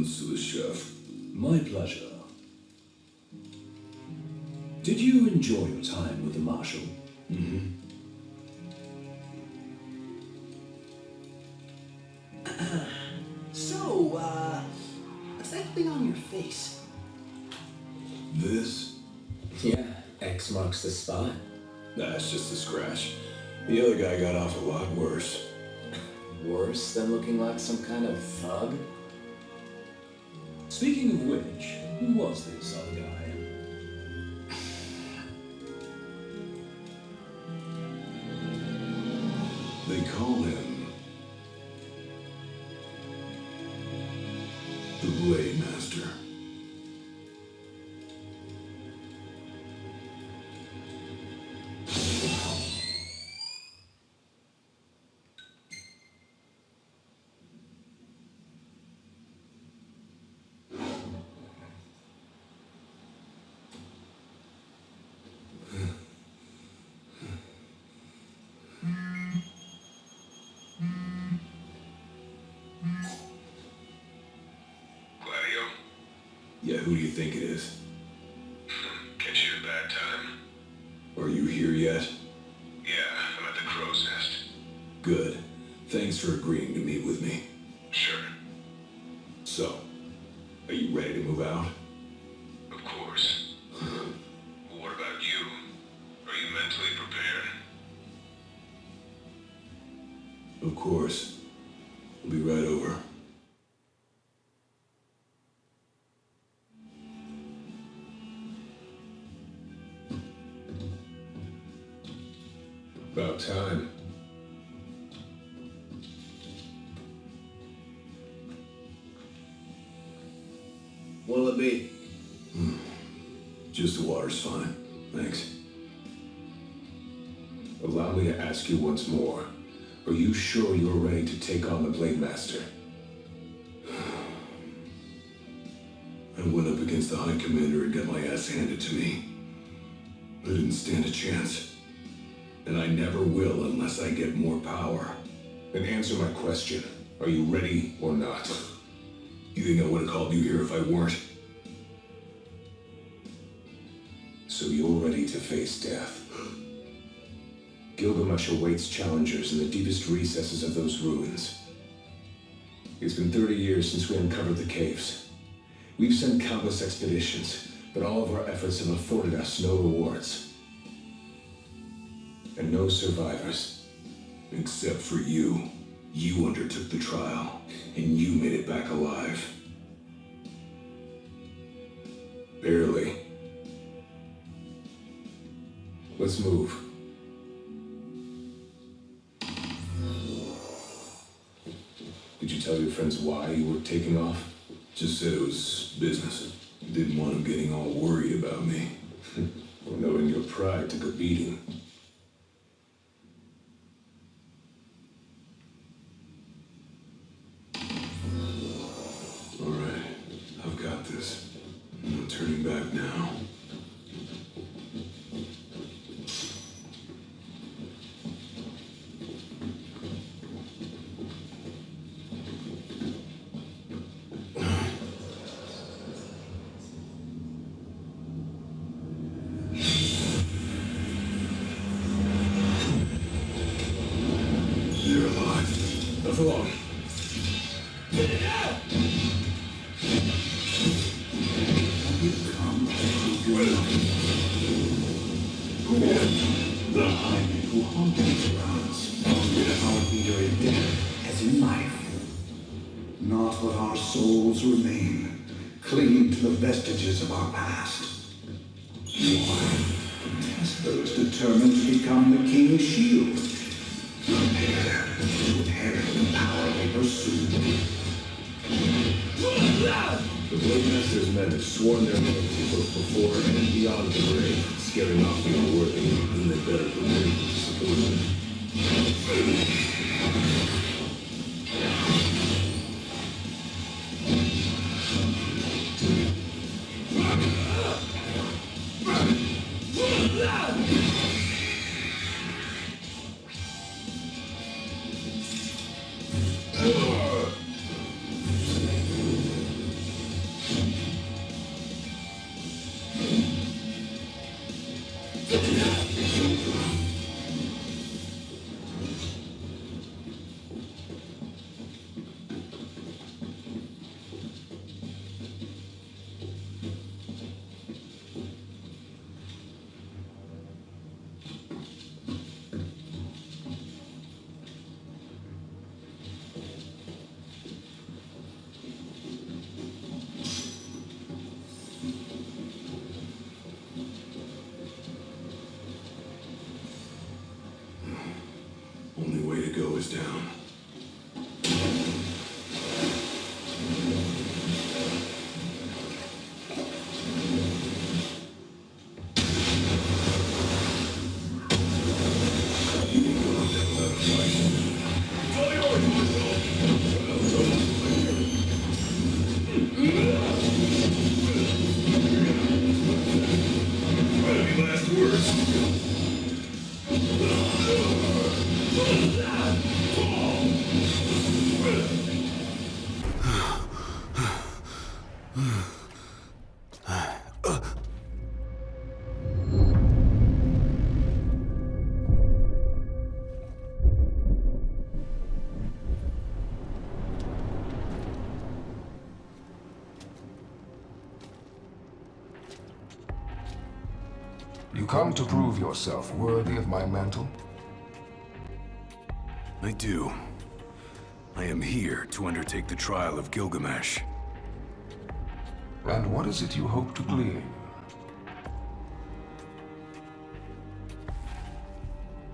compliments to the chef. My pleasure. Did you enjoy your time with the Marshal? Mm-hmm. So, what's that thing on your face? This? Yeah, X marks the spot. That's just a scratch. The other guy got off a lot worse. Worse than looking like some kind of thug? Speaking of which, who was this other guy? They call him the Blade Master. Gladio? Yeah, who do you think it is? Catch you at a bad time. Are you here yet? Yeah, I'm at the crow's nest. Good. Thanks for agreeing to meet with me. Sure. So, are you ready to move out? Of course. But what about you? Are you mentally prepared? Of course. I'll be right over. About time. What'll it be? Just the water's fine. Thanks. Allow me to ask you once more. Are you sure you're ready to take on the Blade Master? I went up against the High Commander and got my ass handed to me. I didn't stand a chance. And I never will unless I get more power. And answer my question. Are you ready or not? You think I would have called you here if I weren't? So you're ready to face death. Gilgamesh awaits challengers in the deepest recesses of those ruins. It's been 30 years since we uncovered the caves. We've sent countless expeditions, but all of our efforts have afforded us no rewards. And no survivors. Except for you. You undertook the trial, and you made it back alive. Barely. Let's move. Did you tell your friends why you were taking off? Just said it was business. Didn't want them getting all worried about me. Or knowing your pride took a beating. All right, I've got this. I'm not turning back now. They're alive. Not for long. Who haunted these grounds, our leader in death as in life. Not let our souls remain, clinging to the vestiges of our past. Why? Test those determined to become the king's shield. Prepare to inherit the power they pursue. The Blade Master's men have sworn their loyalty both before and beyond the grave, scaring off the unworthy, and they better prepare to support them. Only way to go is down. Last words. You come to prove yourself worthy of my mantle? I do. I am here to undertake the trial of Gilgamesh. And what is it you hope to glean?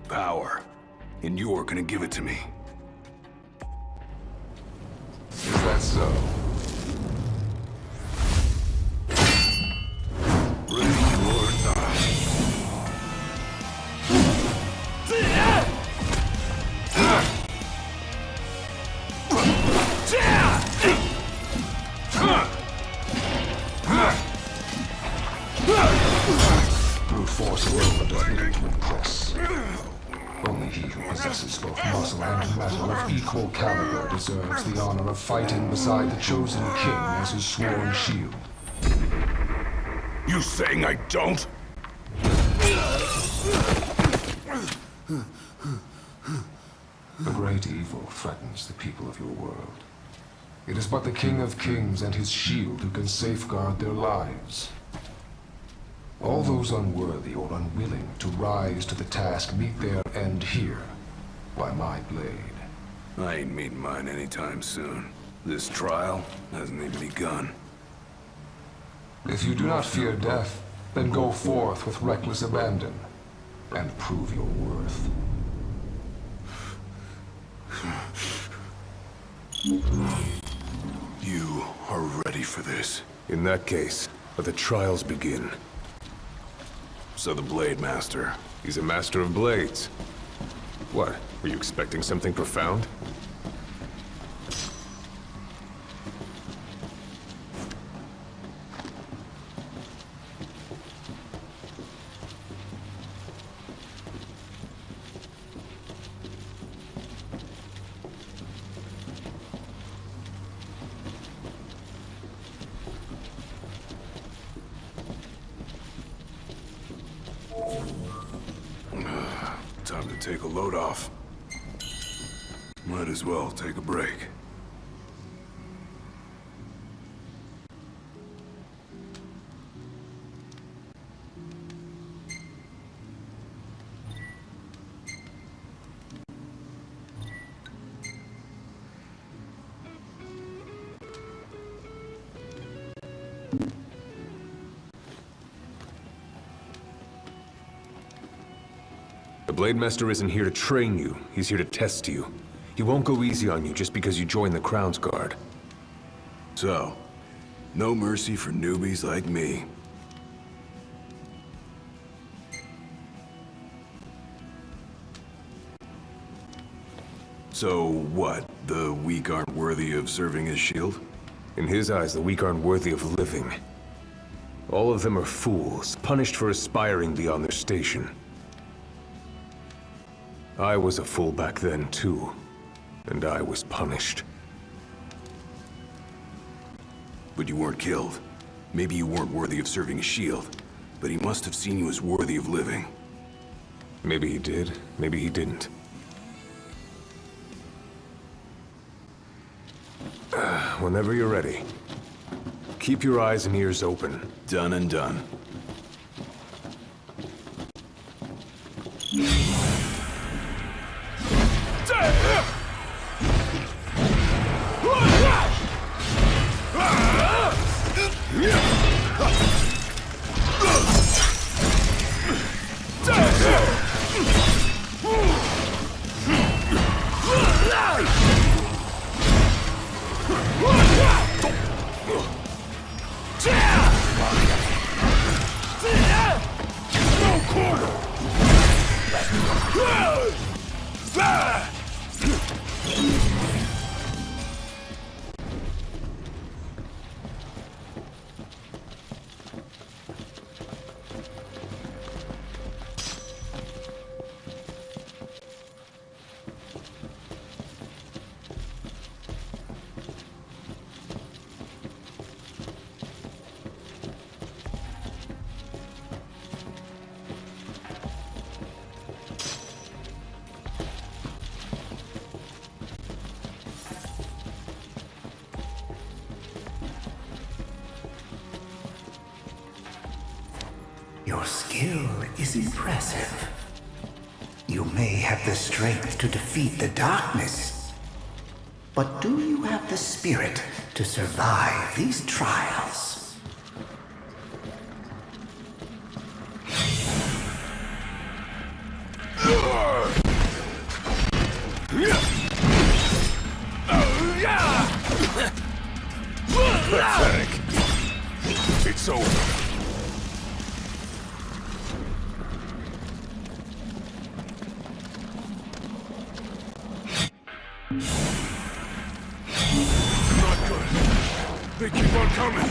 Power. And you're gonna give it to me. Is that so? Ready or not. Brute force alone does little to impress. Only he who possesses both muscle and metal of equal caliber deserves the honor of fighting beside the chosen king as his sworn shield. You saying I don't? A great evil threatens the people of your world. It is but the King of Kings and his shield who can safeguard their lives. All those unworthy or unwilling to rise to the task meet their end here, by my blade. I ain't meeting mine anytime soon. This trial hasn't even begun. If you do not fear death, then go forth with reckless abandon, and prove your worth. You are ready for this. In that case, let the trials begin. So the Blade Master. He's a master of blades. What? Were you expecting something profound? Time to take a load off. Might as well take a break. The Blade Master isn't here to train you, he's here to test you. He won't go easy on you just because you joined the Crown's Guard. So, no mercy for newbies like me. So what? The weak aren't worthy of serving as shield? In his eyes, the weak aren't worthy of living. All of them are fools, punished for aspiring beyond their station. I was a fool back then, too. And I was punished. But you weren't killed. Maybe you weren't worthy of serving a shield. but he must have seen you as worthy of living. Maybe he did, maybe he didn't. Whenever you're ready. Keep your eyes and ears open. Done and done. Your skill is impressive. You may have the strength to defeat the darkness, but do you have the spirit to survive these trials? Pathetic. It's over. Not good. They keep on coming.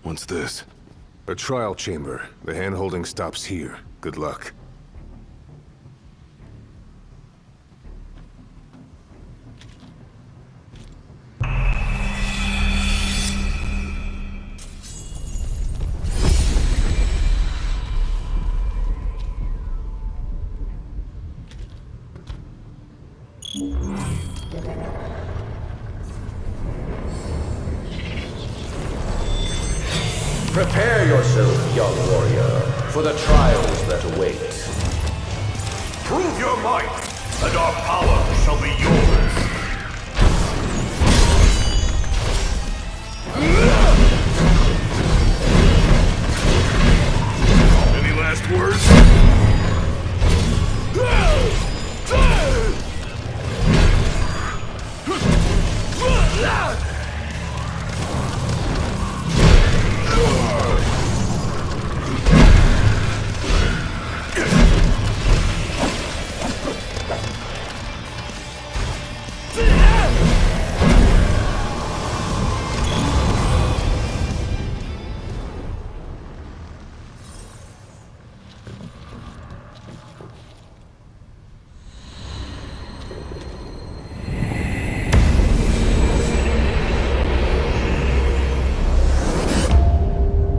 What's this? A trial chamber. The hand-holding stops here. Good luck. Prepare yourself, young warrior, for the trials that await. Prove your might, and our power shall be yours. Any last words?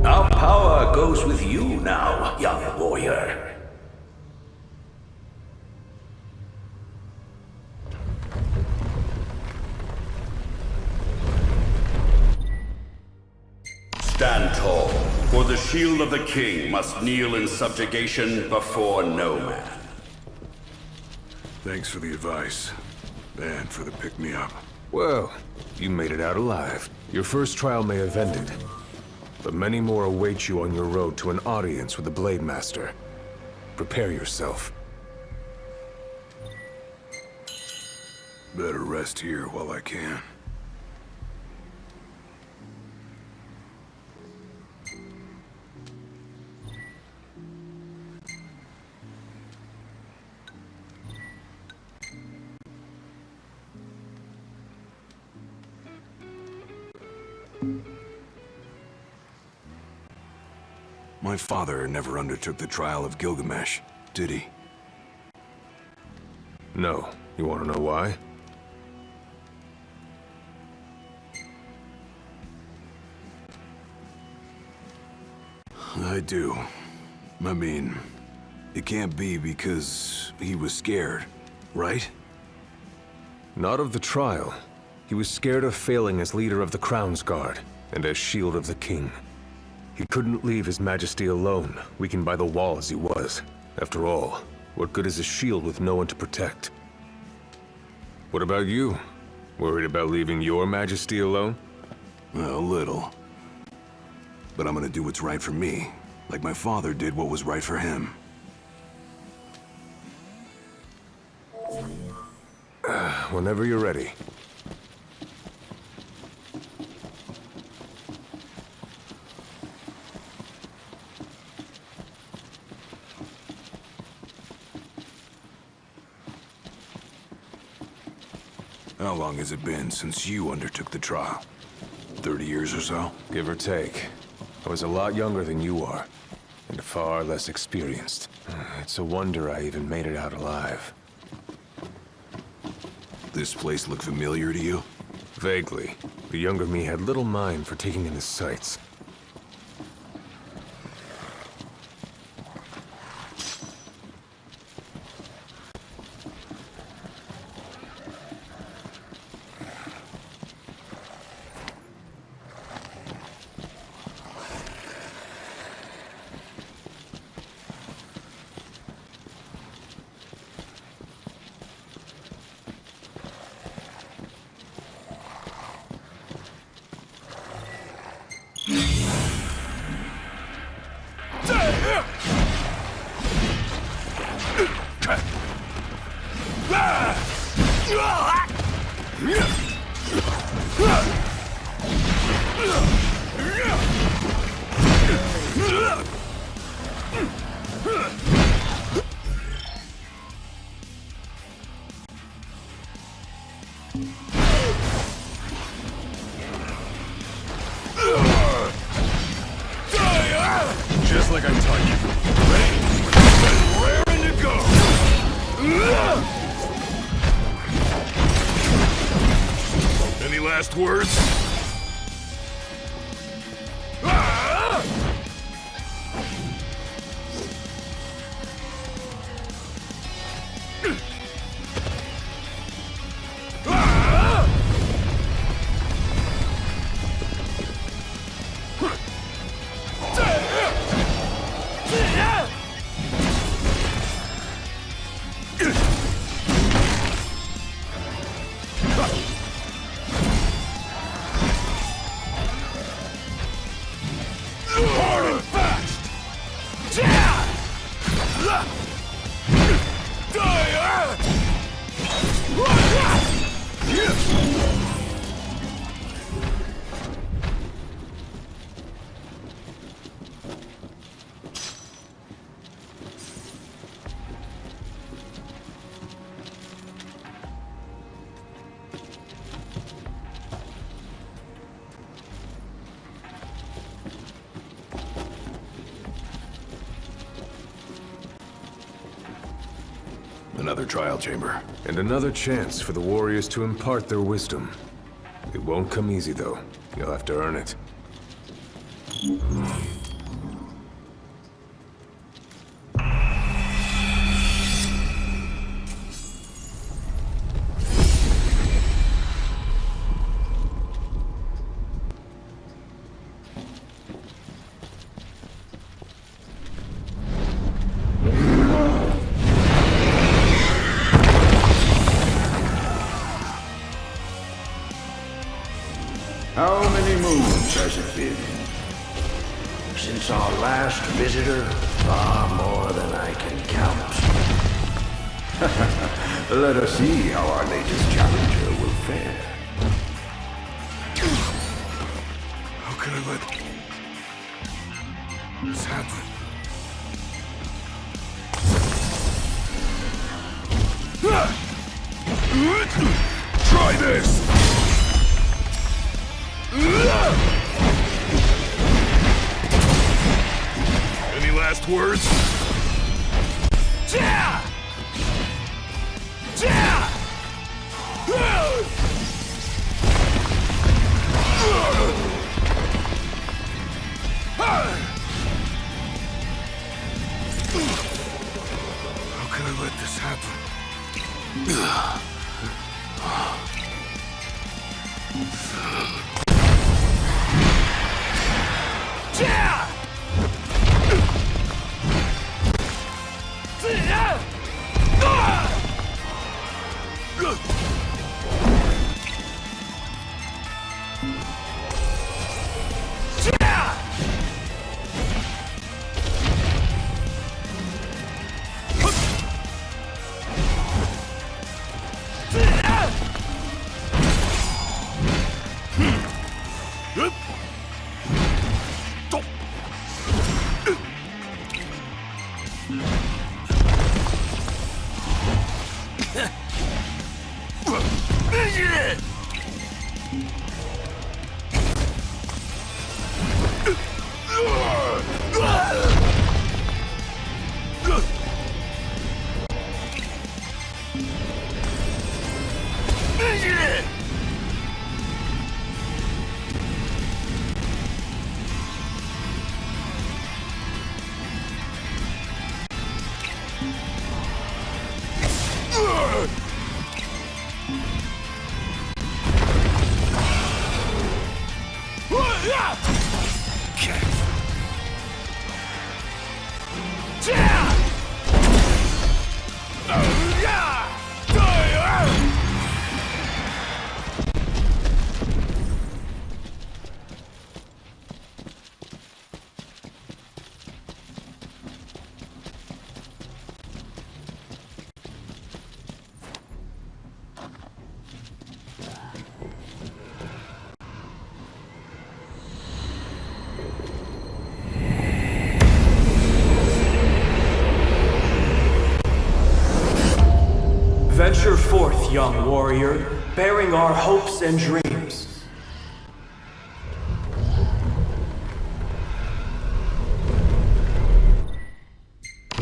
Our power goes with you now, young warrior. Stand tall. For the shield of the king must kneel in subjugation before no man. Thanks for the advice. And for the pick-me-up. Well, you made it out alive. Your first trial may have ended, but many more await you on your road to an audience with the Blade Master. Prepare yourself. Better rest here while I can. My father never undertook the trial of Gilgamesh, did he? No. You want to know why? I do. I mean, it can't be because he was scared, right? Not of the trial. He was scared of failing as leader of the Crown's Guard, and as Shield of the King. He couldn't leave His Majesty alone, weakened by the wall as he was. After all, what good is a shield with no one to protect? What about you? Worried about leaving your Majesty alone? A little. But I'm gonna do what's right for me, like my father did what was right for him. Whenever you're ready. How long has it been since you undertook the trial? 30 years or so? Give or take. I was a lot younger than you are, and far less experienced. It's a wonder I even made it out alive. This place look familiar to you? Vaguely. The younger me had little mind for taking in the sights. Just like I taught you. Raring to go. Any last words? Another trial chamber. And another chance for the warriors to impart their wisdom. It won't come easy, though. You'll have to earn it. since our last visitor, far more than I can count. Let us see how our latest challenger will fare. How can I let this happen? Try this! Any last words? Yeah! Yeah! How can I let this happen? Venture forth, young warrior, bearing our hopes and dreams.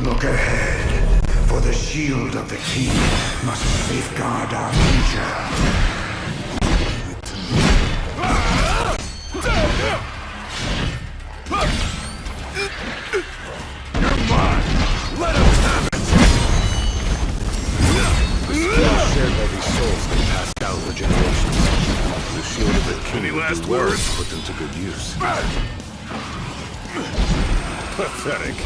Look ahead, for the shield of the king must safeguard our future. Shared by these souls that passed down for generations. The shield of the king. Any last words? Put them to good use. Pathetic.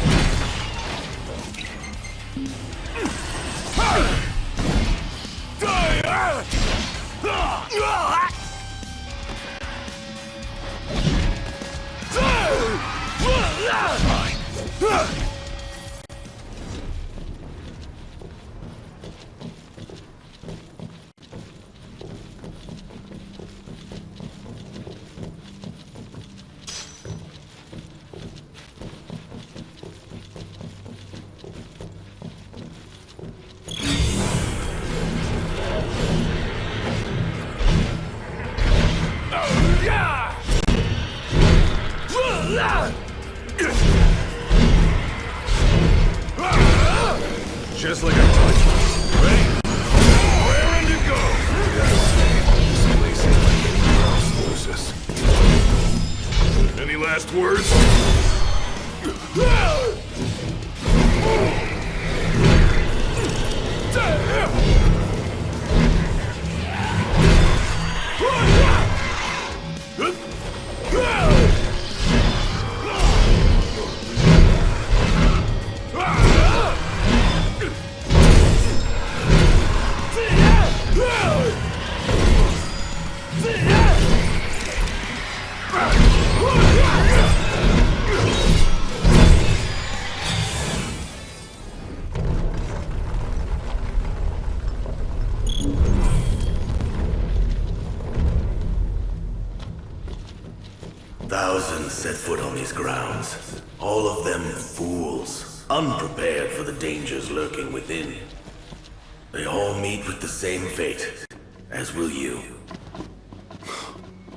set foot on these grounds. All of them fools, unprepared for the dangers lurking within. They all meet with the same fate, as will you.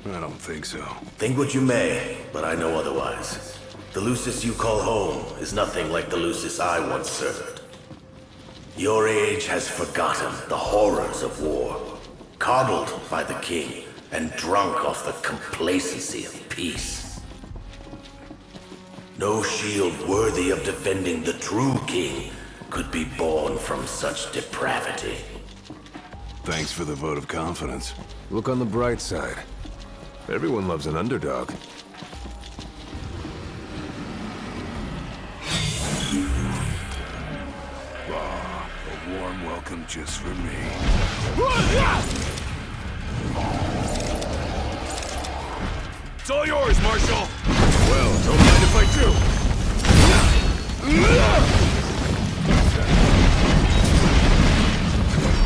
I don't think so. Think what you may, but I know otherwise. The Lucis you call home is nothing like the Lucis I once served. Your age has forgotten the horrors of war, coddled by the king, and drunk off the complacency of peace. No shield worthy of defending the true king could be born from such depravity. Thanks for the vote of confidence. Look on the bright side. Everyone loves an underdog. A warm welcome just for me. It's all yours, Marshal! Well, don't mind if I do.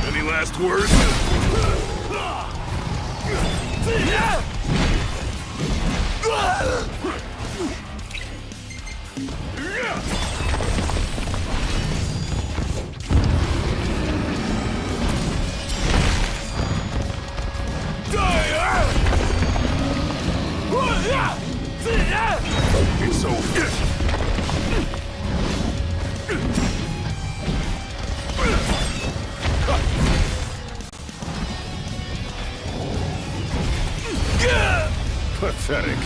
Any last words? It's over. Pathetic.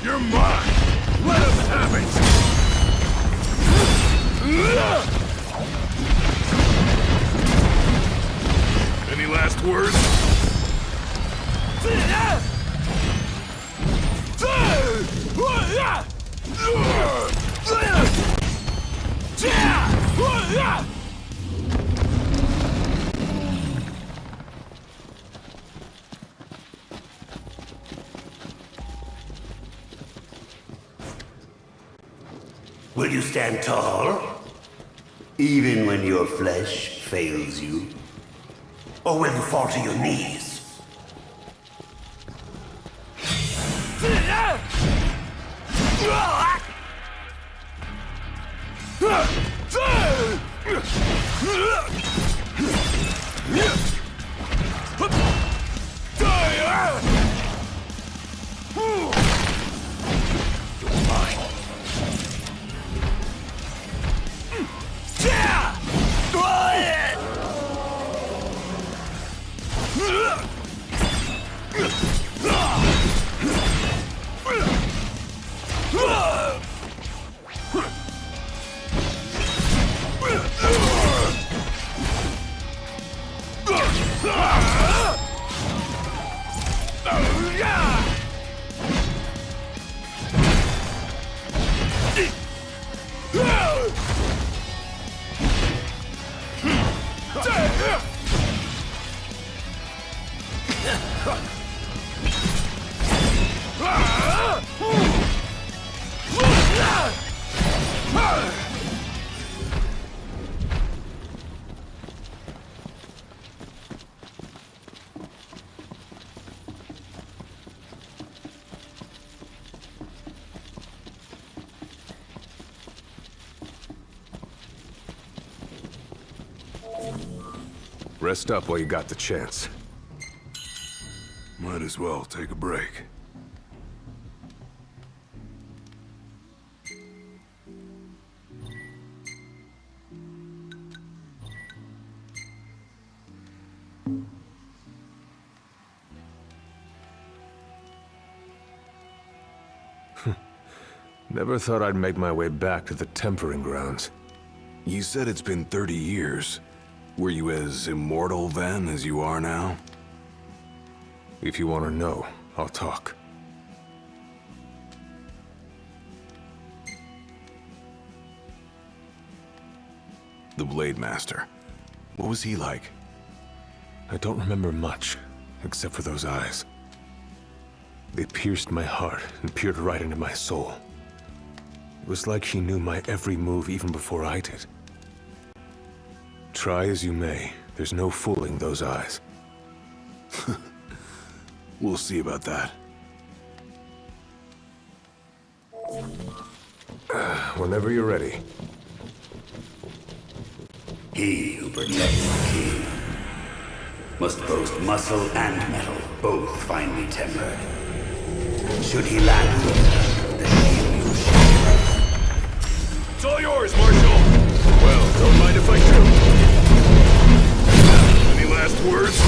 You're mine! Let us have it! Any last words? Will you stand tall? Even when your flesh fails you? Or will you fall to your knees? Rest up while you got the chance. Might as well take a break. Never thought I'd make my way back to the tempering grounds. You said it's been 30 years. Were you as immortal then as you are now? If you want to know, I'll talk. The Blade Master. What was he like? I don't remember much, except for those eyes. They pierced my heart and peered right into my soul. It was like he knew my every move even before I did. Try as you may, there's no fooling those eyes. We'll see about that. Whenever you're ready. He who protects the king must boast muscle and metal, both finely tempered. Should he lack the shield you share. It's all yours, Marshal! Well, don't mind if I do. Any last words?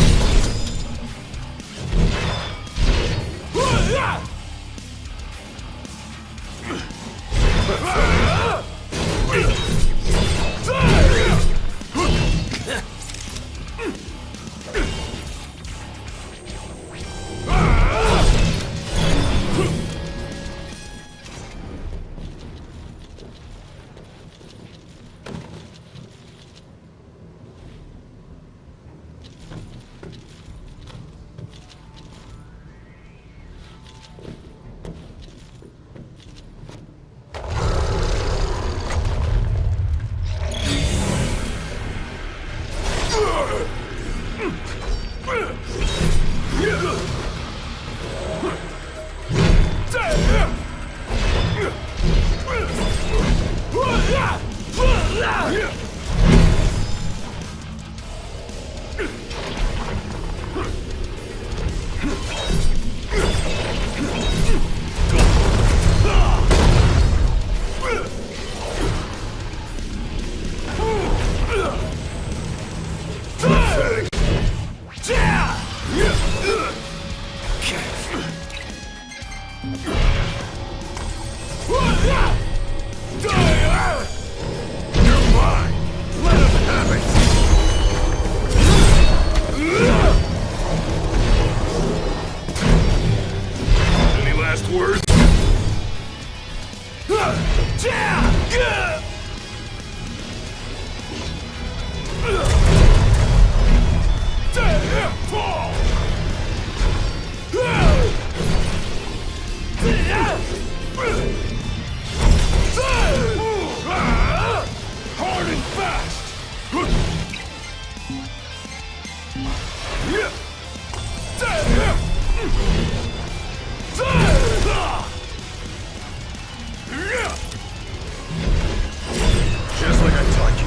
Just like I taught you.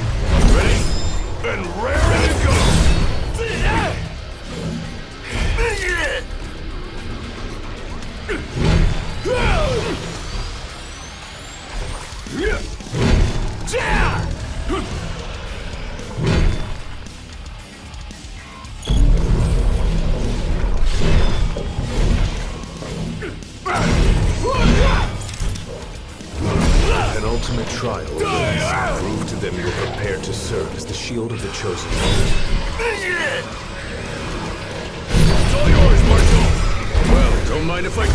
Ready? And ready to go! An ultimate trial awaits. Prove to them you're prepared to serve as the shield of the chosen one. It's all yours, Marshal! Well, don't mind if I do.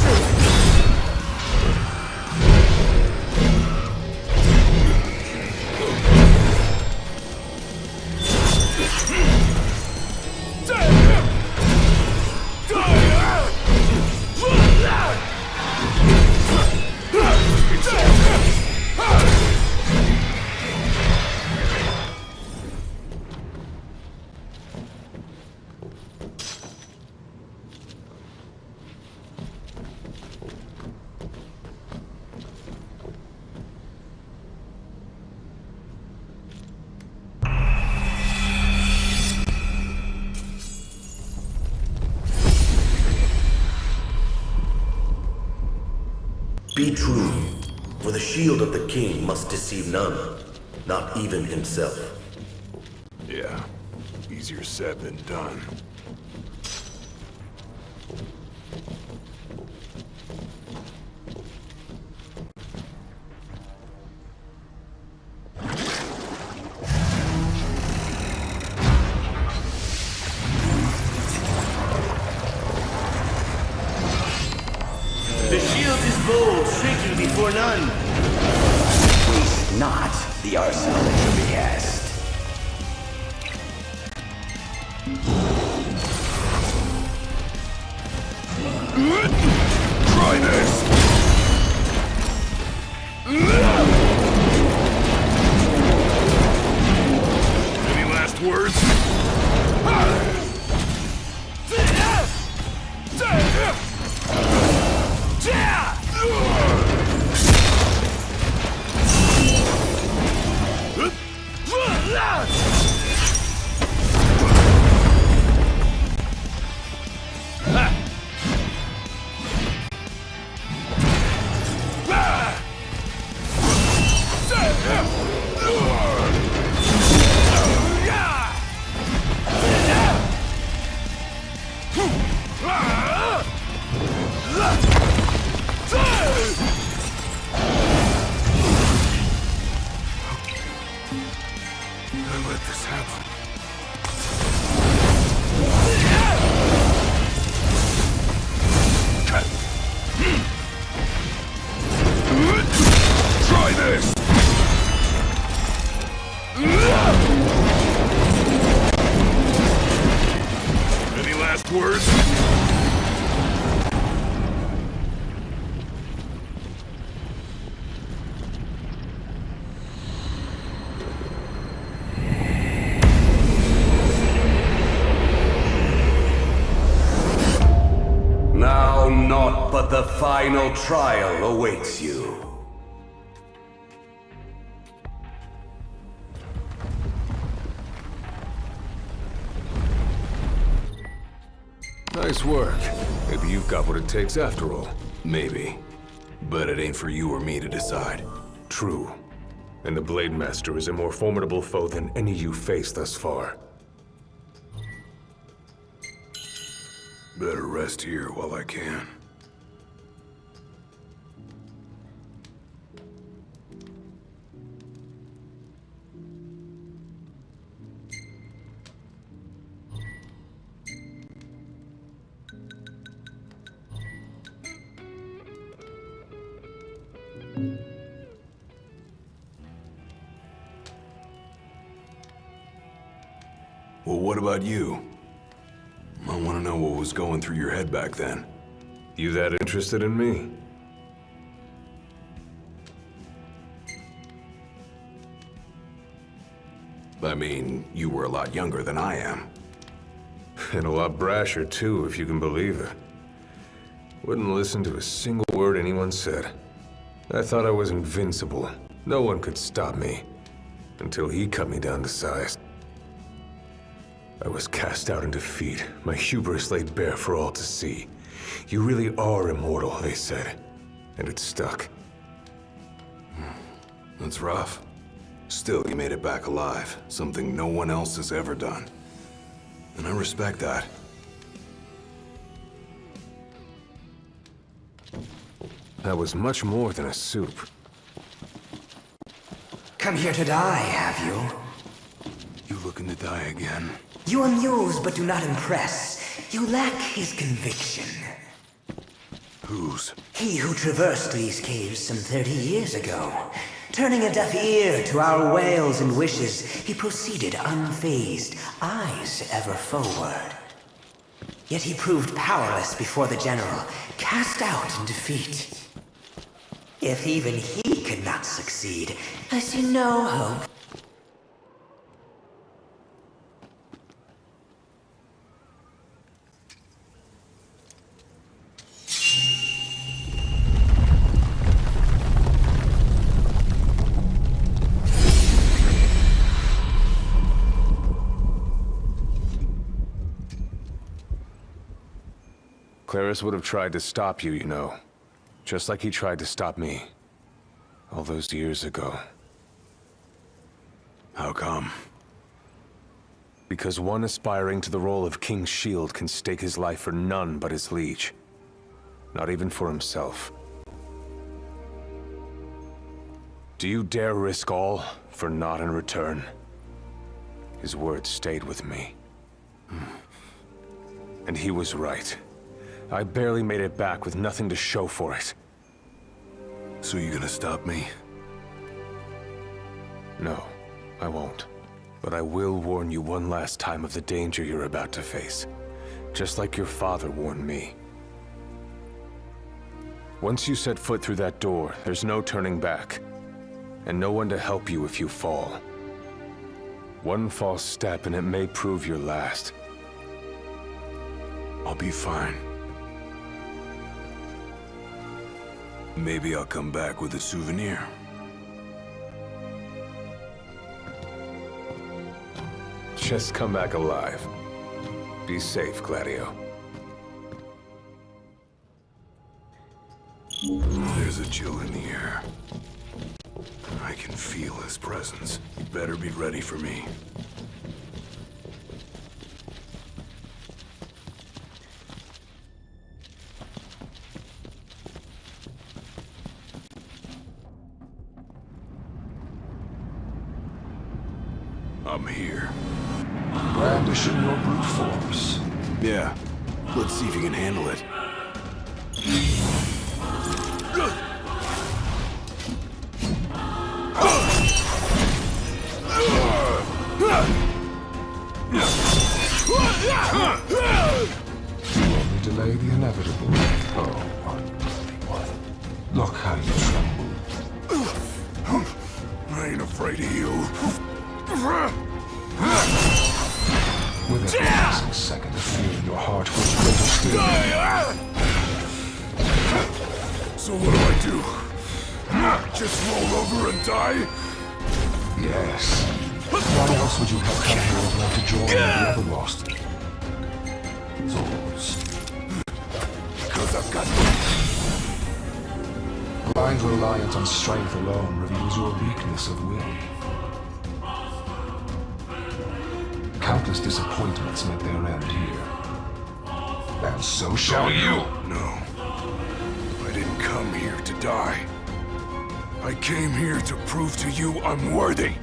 Be true, for the shield of the king must deceive none, not even himself. Yeah, easier said than done. The shield is bold, shaking before none. Waste not the arsenal at your behest. Try this! Any last words? Let this happen. Try this! Any last words? Now naught but the final trial awaits you. Nice work. Maybe you've got what it takes after all. Maybe. But it ain't for you or me to decide. True. And the Blade Master is a more formidable foe than any you've faced thus far. Better rest here while I can. Well, what about you? I want to know what was going through your head back then. You that interested in me? I mean, you were a lot younger than I am. And a lot brasher, too, if you can believe it. Wouldn't listen to a single word anyone said. I thought I was invincible. No one could stop me. Until he cut me down to size. I was cast out in defeat, my hubris laid bare for all to see. You really are immortal, they said. And it stuck. That's rough. Still, you made it back alive, something no one else has ever done. And I respect that. That was much more than a soup. Come here to die, have you? You looking to die again? You amuse but do not impress. You lack his conviction. Whose? He who traversed these caves some 30 years ago. Turning a deaf ear to our wails and wishes, he proceeded unfazed, eyes ever forward. Yet he proved powerless before the general, cast out in defeat. If even he could not succeed, I see no hope. Claris would have tried to stop you, you know. Just like he tried to stop me. All those years ago. How come? Because one aspiring to the role of King's Shield can stake his life for none but his liege. Not even for himself. Do you dare risk all for naught in return? His words stayed with me. And he was right. I barely made it back with nothing to show for it. So you gonna stop me? No, I won't. But I will warn you one last time of the danger you're about to face, just like your father warned me. Once you set foot through that door, there's no turning back, and no one to help you if you fall. One false step and it may prove your last. I'll be fine. Maybe I'll come back with a souvenir. Just come back alive. Be safe, Gladio. There's a chill in the air. I can feel his presence. You better be ready for me. I'm here. Brandishing your brute force. Yeah. Let's see if you can handle it. You only delay the inevitable. Oh, unworthy one. Look how you tremble. I ain't afraid of you. With every passing second, the fear in your heart grows greater still. So what do? Just roll over and die? Yes. Why else would you have come here if not to join the other lost souls? Because I've got... Blind reliance on strength alone reveals your weakness of will. Countless disappointments met their end here. And so shall you! No. I didn't come here to die. I came here to prove to you I'm worthy.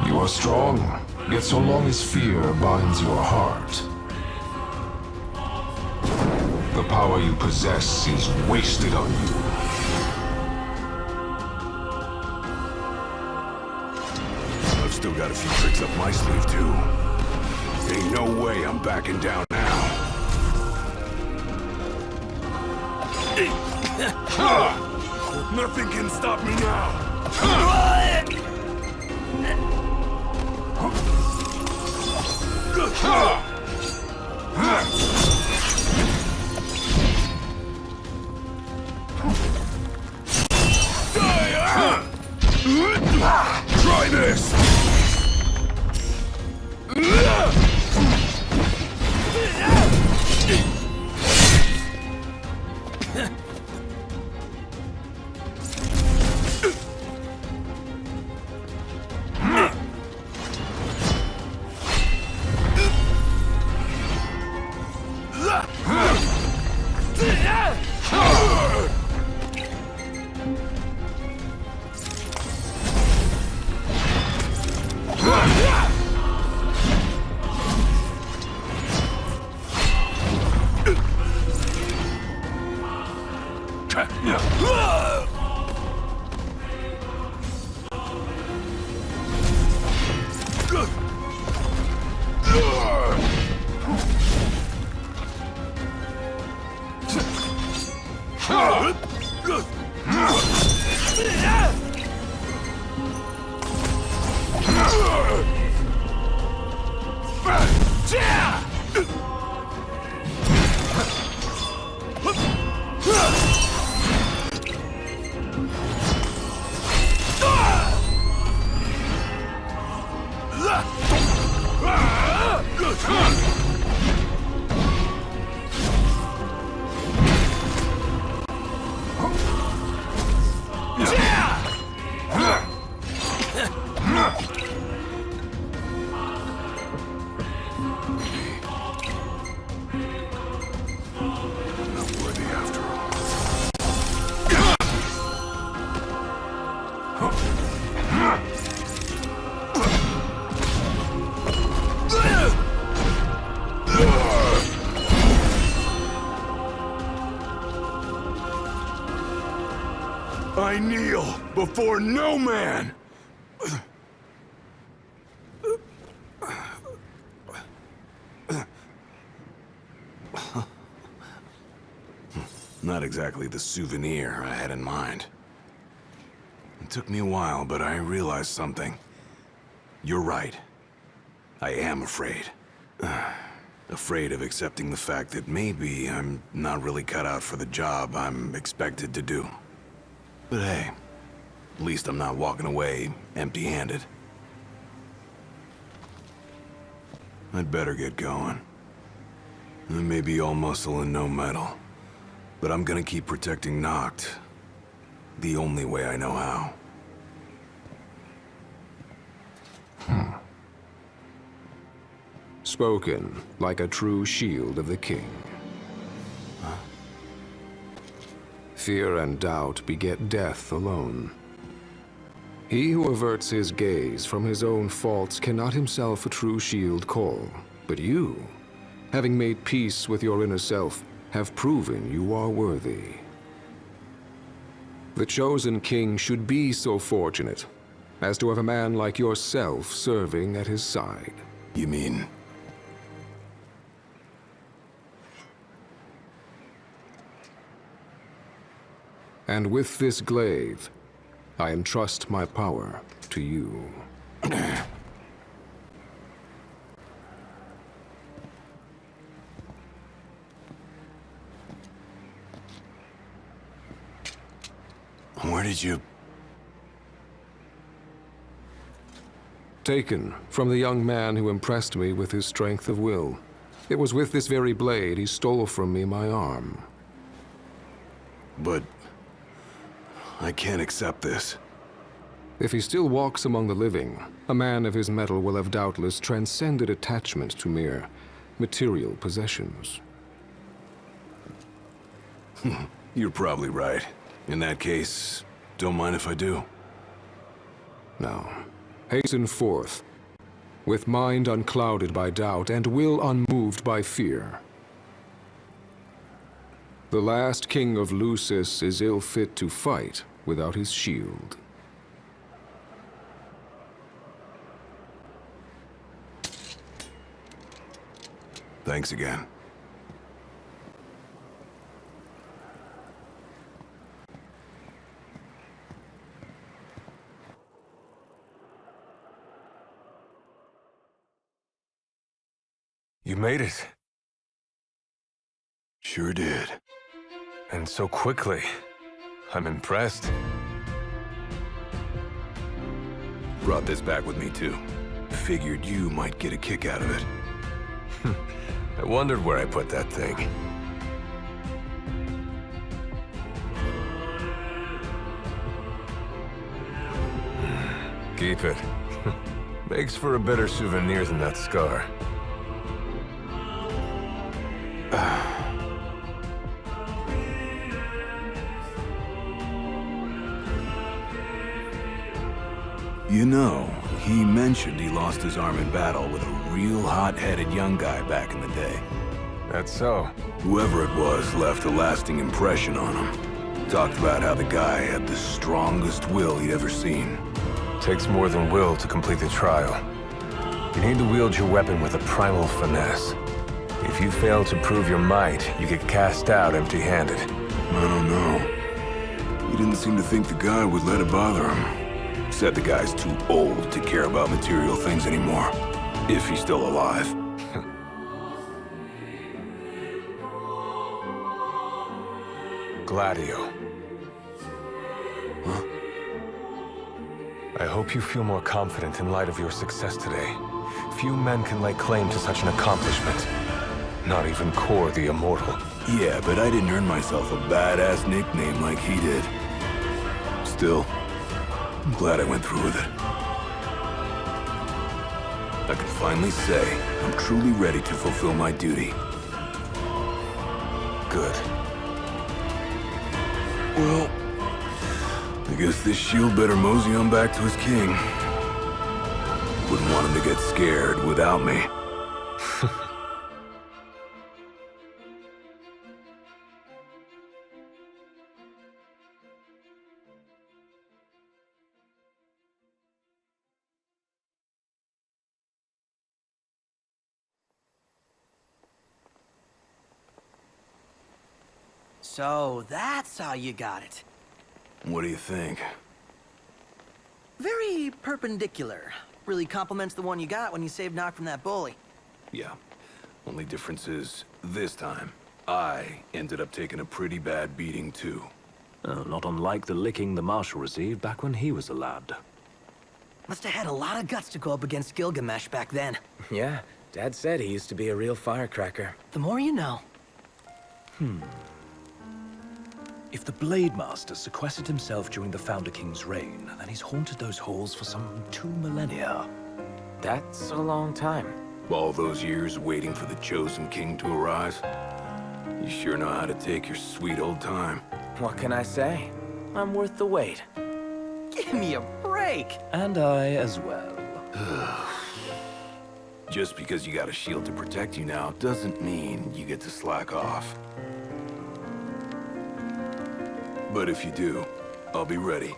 You are strong, yet so long as fear binds your heart, the power you possess is wasted on you. I've still got a few tricks up my sleeve, too. Ain't no way I'm backing down now. Nothing can stop me now. Try this! I kneel before no man! Not exactly the souvenir I had in mind. It took me a while, but I realized something. You're right. I am afraid. Afraid of accepting the fact that maybe I'm not really cut out for the job I'm expected to do. But hey, at least I'm not walking away empty-handed. I'd better get going. I may be all muscle and no metal, but I'm gonna keep protecting Noct the only way I know how. Spoken like a true shield of the king. Fear and doubt beget death alone. He who averts his gaze from his own faults cannot himself a true shield call. But you, having made peace with your inner self, have proven you are worthy. The chosen king should be so fortunate as to have a man like yourself serving at his side. You mean... And with this glaive, I entrust my power to you. Where did you... Taken from the young man who impressed me with his strength of will. It was with this very blade he stole from me my arm. But... I can't accept this. If he still walks among the living, a man of his mettle will have doubtless transcended attachment to mere material possessions. You're probably right. In that case, don't mind if I do. Now, hasten forth, with mind unclouded by doubt and will unmoved by fear. The last king of Lucis is ill fit to fight without his shield. Thanks again. You made it. Sure did. And so quickly. I'm impressed. Brought this back with me, too. Figured you might get a kick out of it. I wondered where I put that thing. Keep it. Makes for a better souvenir than that scar. You know, he mentioned he lost his arm in battle with a real hot-headed young guy back in the day. That's so. Whoever it was left a lasting impression on him. Talked about how the guy had the strongest will he'd ever seen. Takes more than will to complete the trial. You need to wield your weapon with a primal finesse. If you fail to prove your might, you get cast out empty-handed. I don't know. He didn't seem to think the guy would let it bother him. Said the guy's too old to care about material things anymore. If he's still alive. Gladio. Huh? I hope you feel more confident in light of your success today. Few men can lay claim to such an accomplishment. Not even Kor the Immortal. Yeah, but I didn't earn myself a badass nickname like he did. Still, I'm glad I went through with it. I can finally say I'm truly ready to fulfill my duty. Good. Well, I guess this shield better mosey on back to his king. Wouldn't want him to get scared without me. So that's how you got it. What do you think? Very perpendicular. Really complements the one you got when you saved Nock from that bully. Yeah. Only difference is, this time, I ended up taking a pretty bad beating too. Not unlike the licking the Marshal received back when he was a lad. Must have had a lot of guts to go up against Gilgamesh back then. Yeah, Dad said he used to be a real firecracker. The more you know. If the Blade Master sequestered himself during the Founder King's reign, then he's haunted those halls for some 2 millennia. That's a long time. All those years waiting for the Chosen King to arise. You sure know how to take your sweet old time. What can I say? I'm worth the wait. Give me a break! And I as well. Just because you got a shield to protect you now doesn't mean you get to slack off. But if you do, I'll be ready.